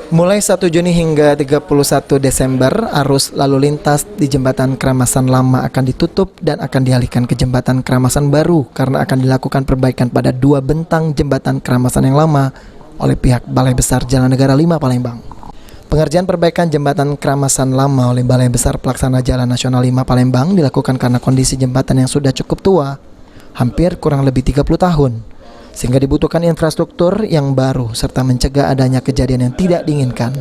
Mulai 1 Juni hingga 31 Desember, arus lalu lintas di Jembatan Keramasan Lama akan ditutup dan akan dialihkan ke Jembatan Keramasan Baru karena akan dilakukan perbaikan pada 2 bentang Jembatan Keramasan yang lama oleh pihak Balai Besar Jalan Negara 5 Palembang. Pengerjaan perbaikan Jembatan Keramasan Lama oleh Balai Besar Pelaksana Jalan Nasional 5 Palembang dilakukan karena kondisi jembatan yang sudah cukup tua, hampir kurang lebih 30 tahun. Sehingga dibutuhkan infrastruktur yang baru serta mencegah adanya kejadian yang tidak diinginkan.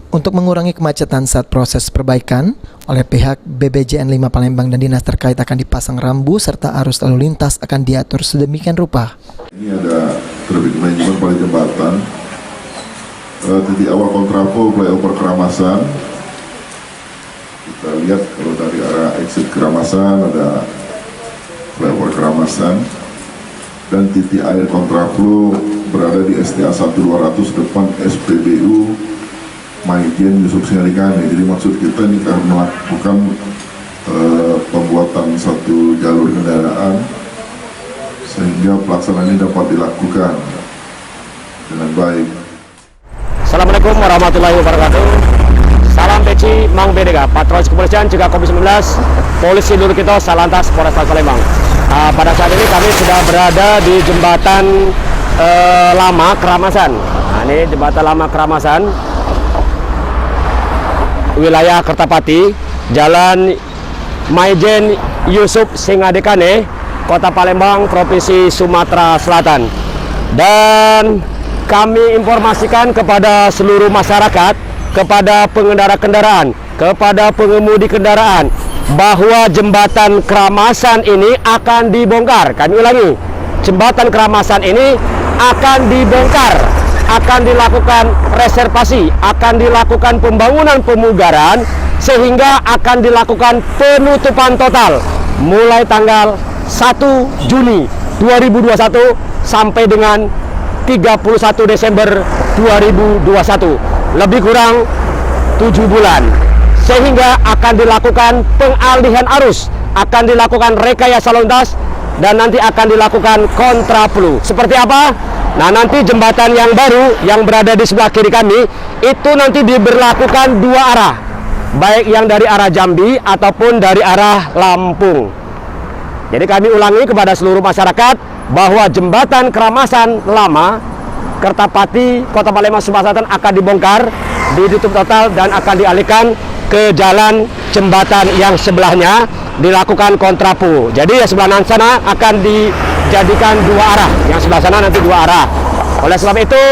Untuk mengurangi kemacetan saat proses perbaikan, oleh pihak BBJN 5 Palembang dan dinas terkait akan dipasang rambu serta arus lalu lintas akan diatur sedemikian rupa. Ini ada traffic management pada jembatan, titik awal kontraflow flyover Keramasan. Kita lihat kalau dari arah exit Keramasan ada flyover Keramasan. Dan titik air kontraflow berada di STA 1200 depan SPBU Maijen Yusuf Singalikane. Jadi maksud kita ini akan melakukan pembuatan satu jalur kendaraan sehingga pelaksanaan ini dapat dilakukan dengan baik. Assalamualaikum warahmatullahi wabarakatuh. Salam peci Mang Bedega, Patroli Kepolisian juga Komisi 19, Polisi Dulu Kita, Salantas Polresta Palembang. Pada saat ini kami sudah berada di Jembatan Lama Keramasan. Ini Jembatan Lama Keramasan, wilayah Kertapati, Jalan Maijen Yusuf Singalikane, Kota Palembang, Provinsi Sumatera Selatan. Dan kami informasikan kepada seluruh masyarakat, kepada pengendara kendaraan, kepada pengemudi kendaraan, bahwa Jembatan Keramasan ini akan dibongkar. Kami ulangi, Jembatan Keramasan ini akan dibongkar, akan dilakukan reservasi, akan dilakukan pembangunan pemugaran, sehingga akan dilakukan penutupan total mulai tanggal 1 Juni 2021 sampai dengan 31 Desember 2021, lebih kurang 7 bulan. Sehingga akan dilakukan pengalihan arus, akan dilakukan rekayasa lalu lintas, dan nanti akan dilakukan kontraflow. Seperti apa? Nah, nanti jembatan yang baru yang berada di sebelah kiri kami itu nanti diberlakukan 2 arah, baik yang dari arah Jambi ataupun dari arah Lampung. Jadi kami ulangi kepada seluruh masyarakat bahwa Jembatan Keramasan Lama Kertapati, Kota Palembang, Sumatera Selatan akan dibongkar, ditutup total, dan akan dialihkan ke jalan jembatan yang sebelahnya, dilakukan kontraflow. Jadi yang sebelah sana akan dijadikan 2 arah, yang sebelah sana nanti 2 arah. Oleh sebab itu,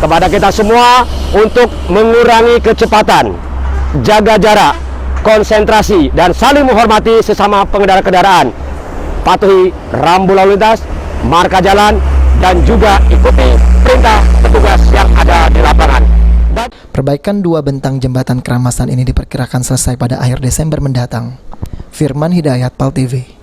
kepada kita semua untuk mengurangi kecepatan, jaga jarak, konsentrasi, dan saling menghormati sesama pengendara kendaraan. Patuhi rambu lalu lintas, marka jalan, dan juga ikuti perintah petugas yang ada di lapangan. Perbaikan 2 bentang Jembatan Keramasan ini diperkirakan selesai pada akhir Desember mendatang. Firman Hidayat, PAL TV.